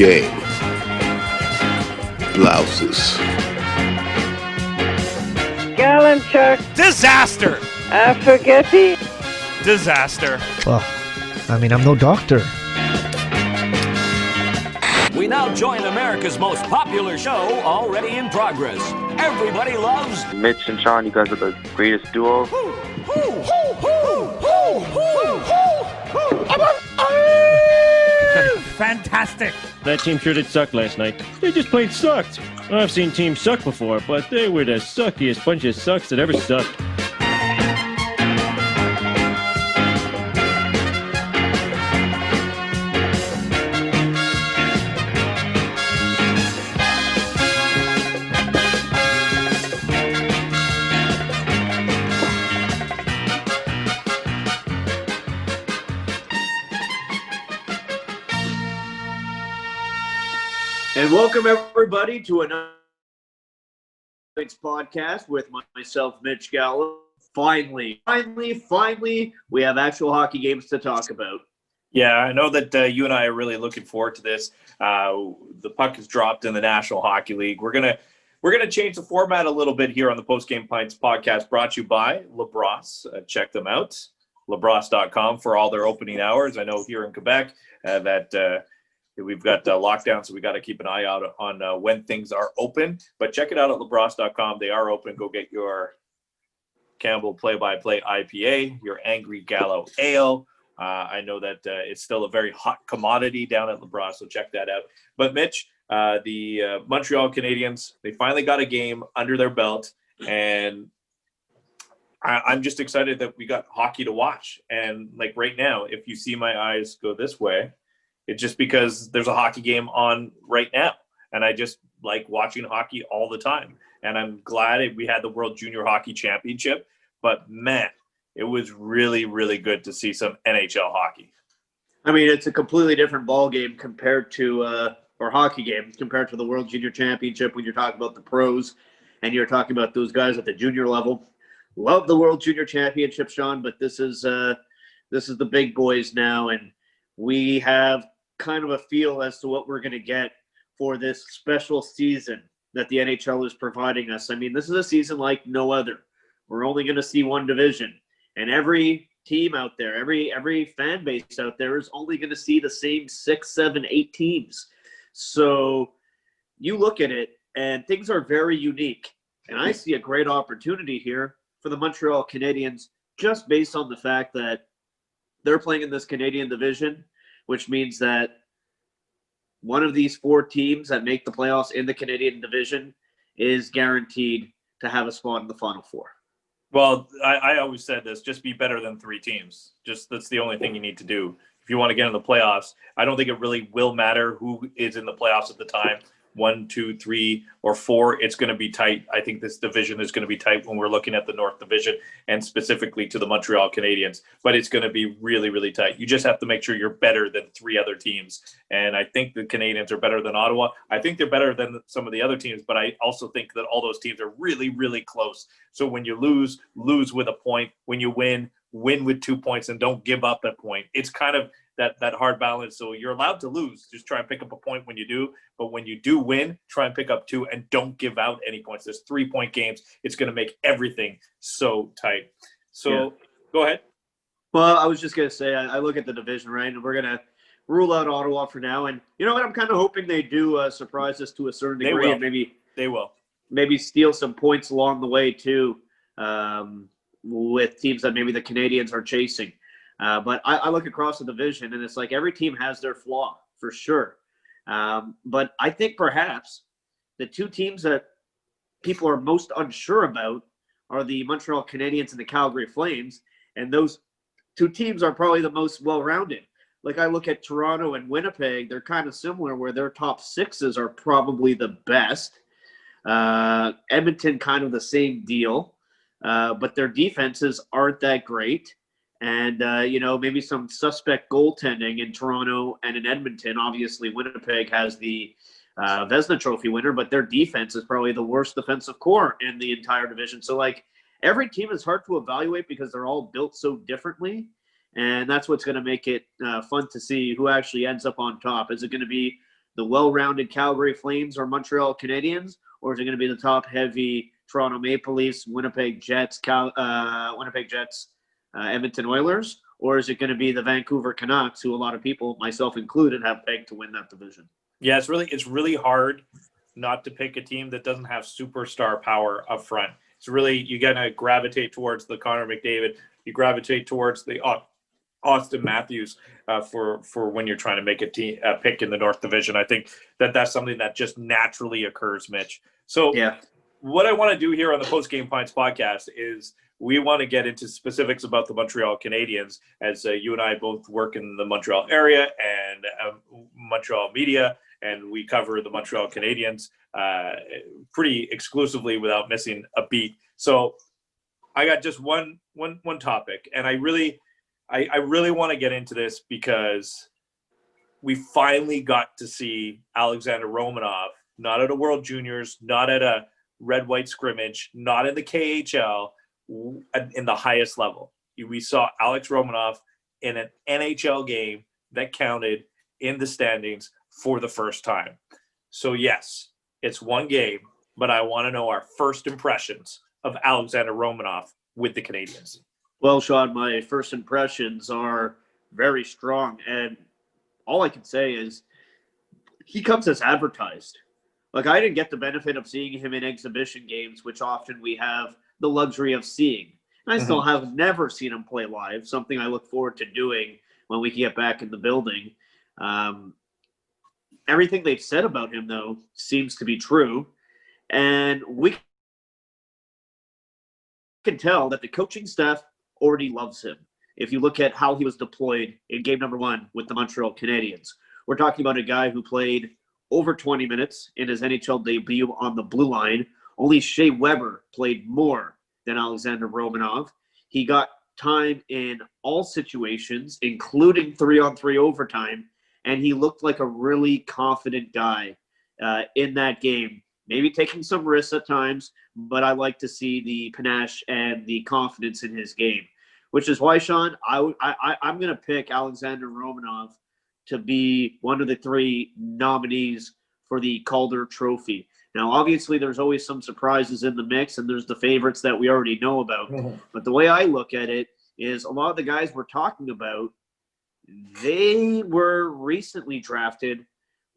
game. Blouses. Gallon chuck. Disaster. Spaghetti. Disaster. Well, I mean, I'm no doctor. We now join America's most popular show, already in progress. Everybody loves Mitch and Sean. You guys are the greatest duo. Fantastic. That team sure did suck last night. They just plain sucked. I've seen teams suck before, but they were the suckiest bunch of sucks that ever sucked. And welcome everybody to another podcast with myself, Mitch Gallo. Finally, we have actual hockey games to talk about. Yeah, I know that you and I are really looking forward to this. The puck is dropped in the National Hockey League. We're gonna change the format a little bit here on the Post Game Pints podcast, brought to you by Labrosse. Check them out, labrosse.com, for all their opening hours. I know here in Quebec that we've got lockdown, so we got to keep an eye out on when things are open. But check it out at labrosse.com. They are open. Go get your Campbell Play-by-Play IPA, your Angry Gallo Ale. I know that it's still a very hot commodity down at Labrosse, so check that out. But Mitch, the Montreal Canadiens, they finally got a game under their belt, and I'm just excited that we got hockey to watch. And like right now, if you see my eyes go this way, it's just because there's a hockey game on right now. And I just like watching hockey all the time. And I'm glad we had the World Junior Hockey Championship. But, man, it was really, really good to see some NHL hockey. I mean, it's a completely different ball game compared to or hockey game compared to the World Junior Championship when you're talking about the pros and you're talking about those guys at the junior level. Love the World Junior Championship, Sean, but this is the big boys now. And we have kind of a feel as to what we're going to get for this special season that the NHL is providing us. I mean, this is a season like no other. We're only going to see one division, and every team out there, every fan base out there is only going to see the same 6, 7, 8 teams. So you look at it, and things are very unique. And I see a great opportunity here for the Montreal Canadiens, just based on the fact that they're playing in this Canadian division, which means that one of these 4 teams that make the playoffs in the Canadian division is guaranteed to have a spot in the Final Four. Well, I always said this, just be better than 3 teams. Just that's the only thing you need to do. If you want to get in the playoffs, I don't think it really will matter who is in the playoffs at the time. 1, 2, 3, or 4, it's going to be tight. I think this division is going to be tight when we're looking at the North Division and specifically to the Montreal Canadiens. But it's going to be really, really tight. You just have to make sure you're better than 3 other teams. And I think the Canadiens are better than Ottawa. I think they're better than some of the other teams, but I also think that all those teams are really, really close. So when you lose with a point. When you win with 2 points, and don't give up a point. It's kind of that hard balance. So you're allowed to lose. Just try and pick up a point when you do. But when you do win, try and pick up 2 and don't give out any points. There's 3-point games. It's going to make everything so tight. So Go ahead. Well, I was just going to say, I look at the division, right, and we're going to rule out Ottawa for now. And you know what? I'm kind of hoping they do surprise us to a certain degree. And they will. Maybe steal some points along the way, too, with teams that maybe the Canadiens are chasing. But I look across the division, and it's like every team has their flaw, for sure. But I think perhaps the 2 teams that people are most unsure about are the Montreal Canadiens and the Calgary Flames. And those 2 teams are probably the most well-rounded. Like I look at Toronto and Winnipeg, they're kind of similar where their top 6s are probably the best. Edmonton, kind of the same deal. But their defenses aren't that great. And, maybe some suspect goaltending in Toronto and in Edmonton. Obviously, Winnipeg has the Vezina Trophy winner, but their defense is probably the worst defensive core in the entire division. So, every team is hard to evaluate because they're all built so differently. And that's what's going to make it fun to see who actually ends up on top. Is it going to be the well-rounded Calgary Flames or Montreal Canadiens, or is it going to be the top-heavy Toronto Maple Leafs, Winnipeg Jets, Edmonton Oilers, or is it going to be the Vancouver Canucks, who a lot of people, myself included, have pegged to win that division? Yeah, it's really hard not to pick a team that doesn't have superstar power up front. It's really, you got to gravitate towards the Connor McDavid. You gravitate towards the Austin Matthews for when you're trying to make a pick in the North Division. I think that's something that just naturally occurs, Mitch. So yeah, what I want to do here on the Post Game Pints podcast is we want to get into specifics about the Montreal Canadiens, as you and I both work in the Montreal area and Montreal media, and we cover the Montreal Canadiens pretty exclusively without missing a beat. So I got just one topic, and I really want to get into this because we finally got to see Alexander Romanov, not at a World Juniors, not at a red-white scrimmage, not in the KHL, in the highest level. We saw Alex Romanov in an NHL game that counted in the standings for the first time. So yes, it's one game, but I want to know our first impressions of Alexander Romanov with the Canadiens. Well, Sean, my first impressions are very strong, and all I can say is he comes as advertised. Like, I didn't get the benefit of seeing him in exhibition games, which often we have the luxury of seeing. And I still have never seen him play live, something I look forward to doing when we get back in the building. Everything they've said about him, though, seems to be true. And we can tell that the coaching staff already loves him. If you look at how he was deployed in game number 1 with the Montreal Canadiens, we're talking about a guy who played over 20 minutes in his NHL debut on the blue line. Only Shea Weber played more than Alexander Romanov. He got time in all situations, including 3-on-3 overtime, and he looked like a really confident guy in that game. Maybe taking some risks at times, but I like to see the panache and the confidence in his game, which is why, Sean, I'm going to pick Alexander Romanov to be one of the 3 nominees for the Calder Trophy. Now, obviously, there's always some surprises in the mix, and there's the favorites that we already know about. But the way I look at it is a lot of the guys we're talking about, they were recently drafted,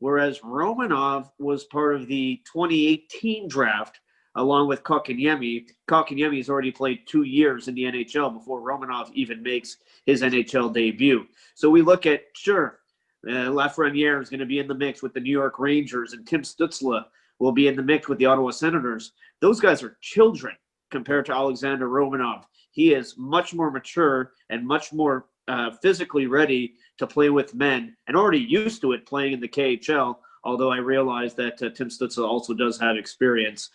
whereas Romanov was part of the 2018 draft along with Kotkaniemi. Kotkaniemi has already played 2 years in the NHL before Romanov even makes his NHL debut. So we look at, sure, Lafreniere is going to be in the mix with the New York Rangers, and Tim Stützle will be in the mix with the Ottawa Senators. Those guys are children compared to Alexander Romanov. He is much more mature and much more physically ready to play with men, and already used to it playing in the KHL, although I realize that Tim Stützle also does have experience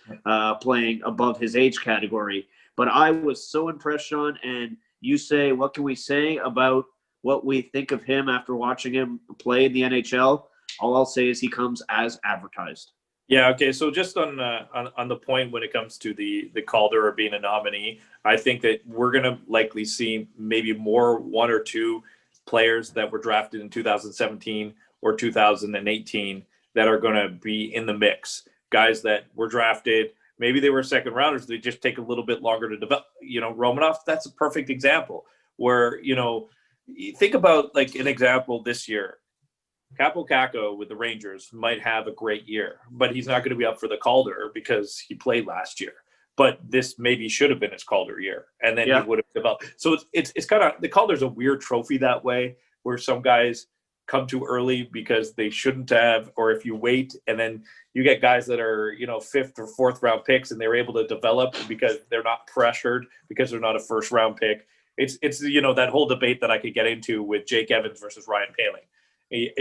playing above his age category. But I was so impressed, Sean, and you say, what can we say about what we think of him after watching him play in the NHL? All I'll say is he comes as advertised. Yeah. Okay. So just on the point when it comes to the Calder or being a nominee, I think that we're going to likely see maybe more 1 or 2 players that were drafted in 2017 or 2018 that are going to be in the mix. Guys that were drafted, maybe they were second rounders. They just take a little bit longer to develop. Romanov, that's a perfect example where, think about like an example this year. Capo Caco with the Rangers might have a great year, but he's not going to be up for the Calder because he played last year. But this maybe should have been his Calder year, and then he would have developed. So it's kind of, the Calder's a weird trophy that way, where some guys come too early because they shouldn't have, or if you wait and then you get guys that are 5th or 4th round picks and they're able to develop because they're not pressured because they're not a first round pick. It's that whole debate that I could get into with Jake Evans versus Ryan Poehling.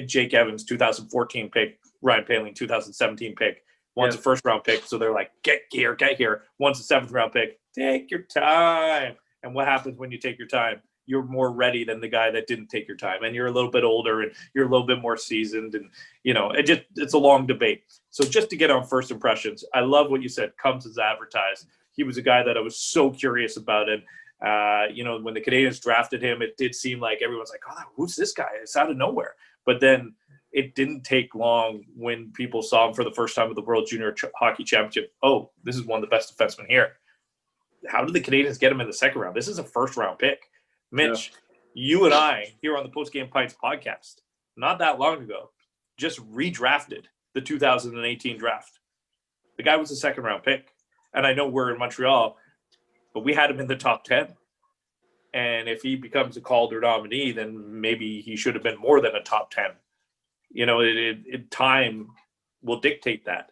Jake Evans, 2014 pick, Ryan Poehling, 2017 pick. One's a first-round pick, so they're like, get here. One's a 7th-round pick. Take your time. And what happens when you take your time? You're more ready than the guy that didn't take your time, and you're a little bit older, and you're a little bit more seasoned, and it's a long debate. So just to get on first impressions, I love what you said. Comes as advertised. He was a guy that I was so curious about, and when the Canadiens drafted him, it did seem like everyone's like, oh, who's this guy? It's out of nowhere. But then it didn't take long when people saw him for the first time at the World Junior Hockey Championship. Oh, this is one of the best defensemen here. How did the Canadians get him in the second round? This is a first-round pick. Mitch, you and I here on the Post Game Pints podcast, not that long ago, just redrafted the 2018 draft. The guy was a second-round pick. And I know we're in Montreal, but we had him in the top 10. And if he becomes a Calder nominee, then maybe he should have been more than a top 10. You know, time will dictate that.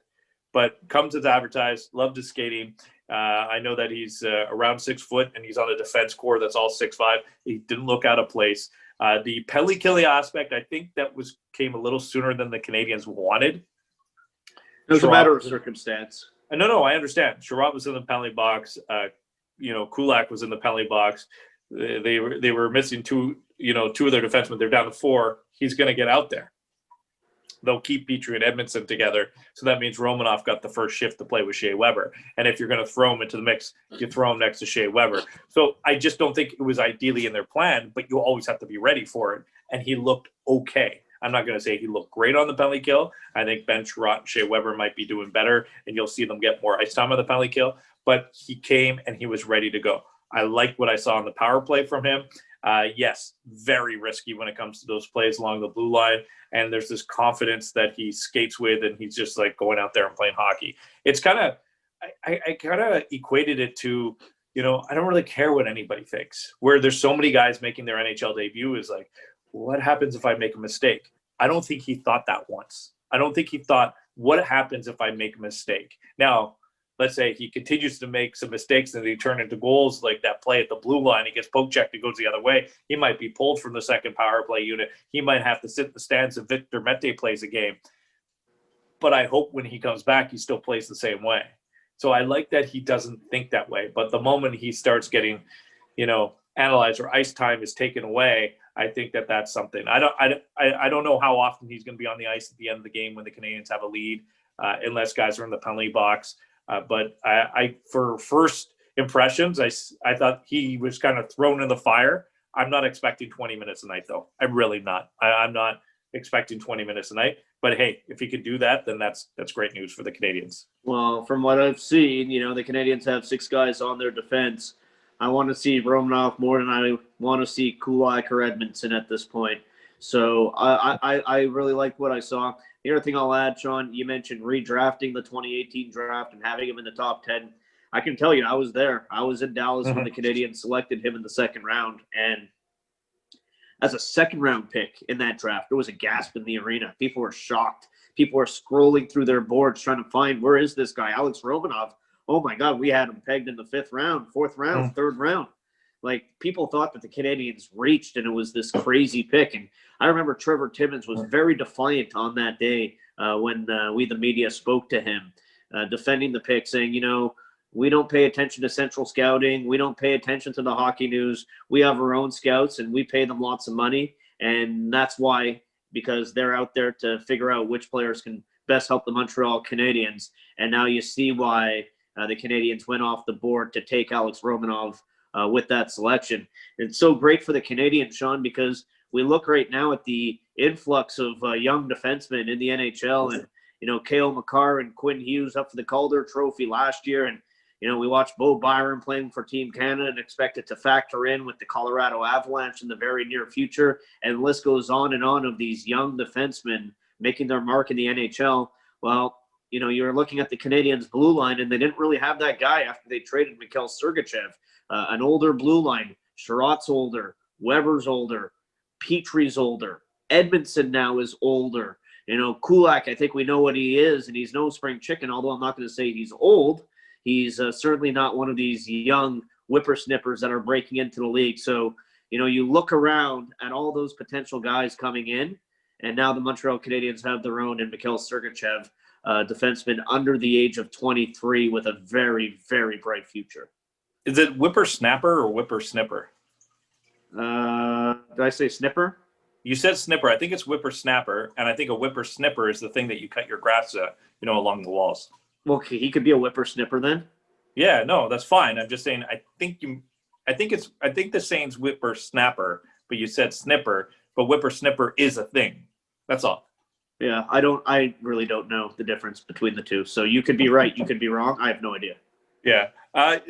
But comes as advertised, loved his skating. I know that he's around 6 foot and he's on a defense core that's all 6'5". He didn't look out of place. The penalty killing aspect, I think that came a little sooner than the Canadians wanted. It was a matter of circumstance. No, I understand. Sherratt was in the penalty box. Kulak was in the penalty box. They were missing two of their defensemen. They're down to 4. He's going to get out there. They'll keep Petrie and Edmondson together. So that means Romanov got the first shift to play with Shea Weber. And if you're going to throw him into the mix, you throw him next to Shea Weber. So I just don't think it was ideally in their plan, but you always have to be ready for it. And he looked okay. I'm not going to say he looked great on the penalty kill. I think Ben Sherratt and Shea Weber might be doing better, and you'll see them get more ice time on the penalty kill. But he came, and he was ready to go. I liked what I saw on the power play from him. Yes, very risky when it comes to those plays along the blue line. And there's this confidence that he skates with, and he's just like going out there and playing hockey. It's kind of, I kind of equated it to, I don't really care what anybody thinks. Where there's so many guys making their NHL debut is like, what happens if I make a mistake? I don't think he thought that once. I don't think he thought, what happens if I make a mistake? Now, let's say he continues to make some mistakes and they turn into goals like that play at the blue line. He gets poke checked and goes the other way. He might be pulled from the second power play unit. He might have to sit in the stands if Victor Mete plays a game. But I hope when he comes back, he still plays the same way. So I like that he doesn't think that way. But the moment he starts getting, analyzed or ice time is taken away, I think that's something. I don't know how often he's going to be on the ice at the end of the game when the Canadians have a lead, unless guys are in the penalty box. But I for first impressions, I thought he was kind of thrown in the fire. I'm not expecting 20 minutes a night, though. I'm really not. I'm not expecting 20 minutes a night. But hey, if he could do that, then that's great news for the Canadians. Well, from what I've seen, the Canadians have 6 guys on their defense. I want to see Romanov more than I want to see Kulak or Edmondson at this point. So I really like what I saw. The other thing I'll add, Sean, you mentioned redrafting the 2018 draft and having him in the top 10. I can tell you, I was there. I was in Dallas when the Canadians selected him in the second round. And as a second-round pick in that draft, there was a gasp in the arena. People were shocked. People were scrolling through their boards trying to find, where is this guy, Alex Romanov? Oh, my God, we had him pegged in the 5th round, 4th round, 3rd round. Like, people thought that the Canadians reached, and it was this crazy pick. And I remember Trevor Timmons was very defiant on that day when we, the media, spoke to him, defending the pick, saying, we don't pay attention to central scouting. We don't pay attention to the hockey news. We have our own scouts, and we pay them lots of money. And that's why, because they're out there to figure out which players can best help the Montreal Canadiens. And now you see why the Canadians went off the board to take Alex Romanov with that selection. It's so great for the Canadians, Sean, because we look right now at the influx of young defensemen in the NHL, and Cale Makar and Quinn Hughes up for the Calder Trophy last year, and we watched Bo Byron playing for Team Canada and expect it to factor in with the Colorado Avalanche in the very near future, and the list goes on and on of these young defensemen making their mark in the NHL. Well, you're looking at the Canadians' blue line, and they didn't really have that guy after they traded Mikhail Sergachev. An older blue line. Sherratt's older. Weber's older. Petrie's older. Edmondson now is older. Kulak, I think we know what he is, and he's no spring chicken, although I'm not going to say he's old. He's certainly not one of these young whippersnippers that are breaking into the league. So, you look around at all those potential guys coming in, and now the Montreal Canadiens have their own in Mikhail Sergachev, defenseman under the age of 23 with a very, very bright future. Is it whippersnapper or whippersnipper? Did I say snipper? You said snipper. I think it's whippersnapper, and I think a whippersnipper is the thing that you cut your grass, along the walls. Well, he could be a whippersnipper then. Yeah, no, that's fine. I'm just saying. I think the saying's whippersnapper, but you said snipper. But whippersnipper is a thing. That's all. Yeah, I really don't know the difference between the two. So you could be right, you could be wrong. I have no idea. Yeah, but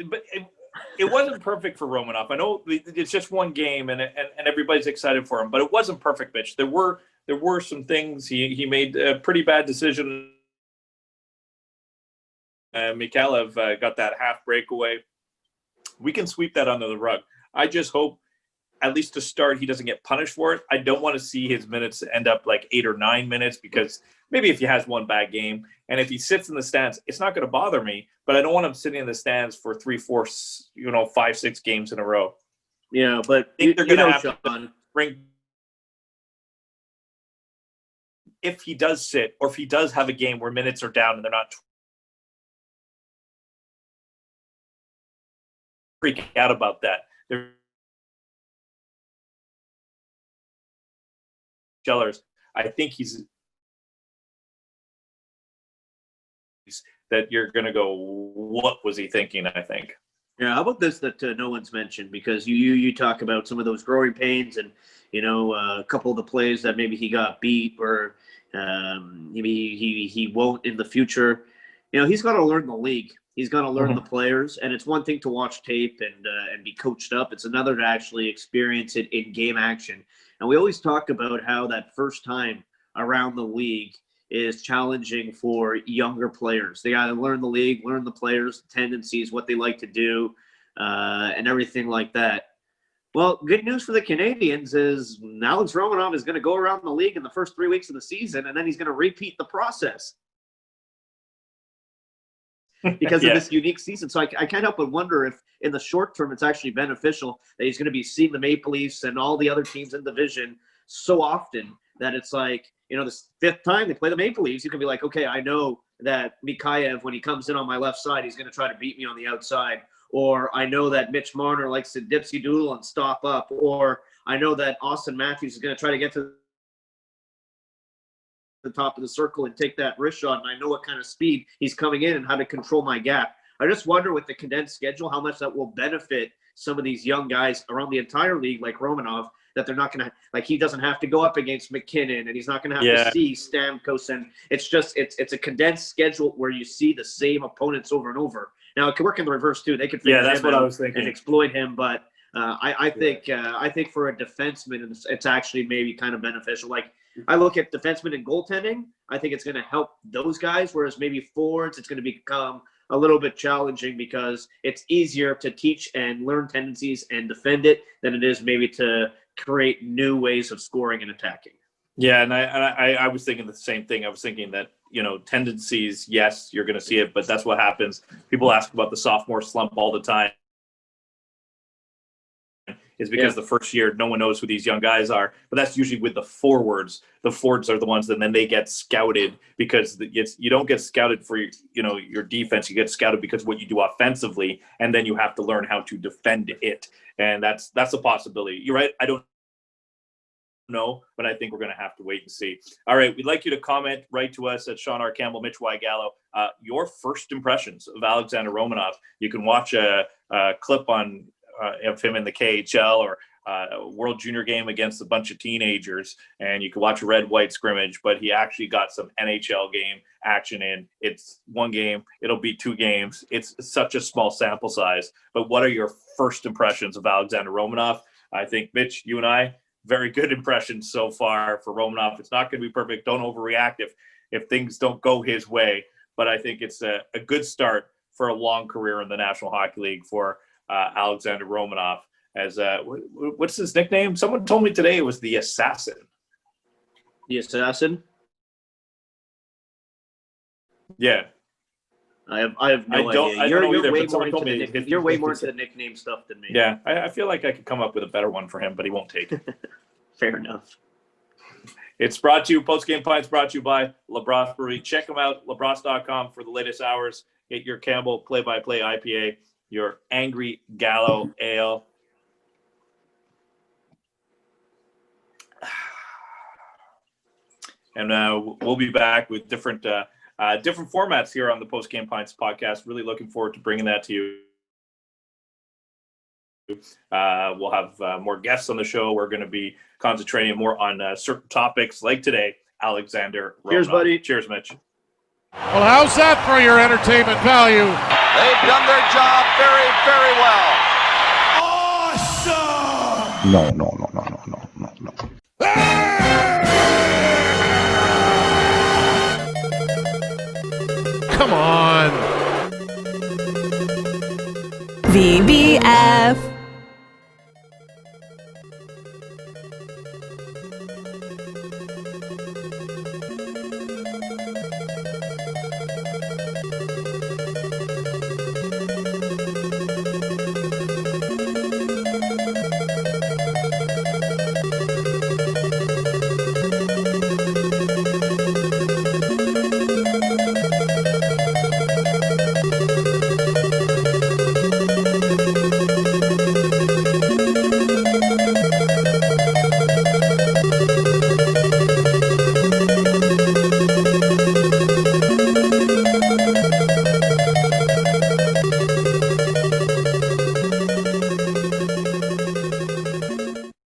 it wasn't perfect for Romanov. I know it's just one game, and everybody's excited for him, but it wasn't perfect, Mitch. There were some things he made a pretty bad decision. Mikhailov got that half breakaway. We can sweep that under the rug. I just hope, at least to start, he doesn't get punished for it. I don't want to see his minutes end up like 8 or 9 minutes, because maybe if he has one bad game, and if he sits in the stands, it's not going to bother me, but I don't want him sitting in the stands for 3, 4, 5, 6 games in a row. Yeah, but I think they're going to have Sean, to bring, if he does sit, or if he does have a game where minutes are down and they're not freak out about that. They're jealous. I think that you're going to go, what was he thinking, I think. Yeah, how about this that no one's mentioned? Because you talk about some of those growing pains, and a couple of the plays that maybe he got beat, or maybe he won't in the future. He's got to learn the league. He's got to learn the players, and it's one thing to watch tape and be coached up. It's another to actually experience it in game action. And we always talk about how that first time around the league is challenging for younger players. They got to learn the league, learn the players' tendencies, what they like to do, and everything like that. Well, good news for the Canadians is Alex Romanov is going to go around the league in the first 3 weeks of the season, and then he's going to repeat the process because of this unique season. So I can't help but wonder if in the short term it's actually beneficial that he's going to be seeing the Maple Leafs and all the other teams in the division so often that it's like, this fifth time they play the Maple Leafs, you can be like, okay, I know that Mikhailov, when he comes in on my left side, he's going to try to beat me on the outside. Or I know that Mitch Marner likes to dipsy doodle and stop up. Or I know that Austin Matthews is going to try to get to the top of the circle and take that wrist shot. And I know what kind of speed he's coming in and how to control my gap. I just wonder with the condensed schedule how much that will benefit some of these young guys around the entire league, like Romanov, that they're not going to, like, he doesn't have to go up against McKinnon, and he's not going to have to see Stamkos. And it's a condensed schedule where you see the same opponents over and over. Now, it can work in the reverse too. They could figure that's him what I out was thinking, and exploit him. But I think for a defenseman, it's actually maybe kind of beneficial. Like, I look at defensemen and goaltending, I think it's going to help those guys, whereas maybe forwards, it's going to become a little bit challenging because it's easier to teach and learn tendencies and defend it than it is maybe to create new ways of scoring and attacking. Yeah, and I was thinking the same thing. I was thinking that, tendencies, yes, you're going to see it, but that's what happens. People ask about the sophomore slump all the time. Is because the first year no one knows who these young guys are, but that's usually with the forwards. The forwards are the ones that then they get scouted, because you don't get scouted for your defense. You get scouted because of what you do offensively, and then you have to learn how to defend it, and that's a possibility. You're right. I don't know, but I think we're going to have to wait and see. All right, we'd like you to comment, write to us at Sean R. Campbell, Mitch Y. Gallo, your first impressions of Alexander Romanov. You can watch a clip on of him in the KHL or a World Junior game against a bunch of teenagers, and you can watch a red-white scrimmage, but he actually got some NHL game action in. It's one game. It'll be 2 games. It's such a small sample size. But what are your first impressions of Alexander Romanov? I think, Mitch, you and I, very good impressions so far for Romanov. It's not going to be perfect. Don't overreact if things don't go his way. But I think it's a good start for a long career in the National Hockey League for Alexander Romanov. As what's his nickname? Someone told me today it was the Assassin. The Assassin? Yeah. I have no idea. You're way more into the nickname stuff than me. Yeah, I feel like I could come up with a better one for him, but he won't take it. Fair enough. It's brought to you, Postgame Pints brought to you by LaBrosse Brewery. Check them out, labrosse.com, for the latest hours. Get your Campbell play-by-play IPA, your Angry Gallo Ale. And we'll be back with different formats here on the Postgame Pints podcast. Really looking forward to bringing that to you. We'll have more guests on the show. We're going to be concentrating more on certain topics like today. Alexander Romanov. Cheers, buddy. Cheers, Mitch. Well, how's that for your entertainment value? They've done their job very, very well. No. Come on. VBF.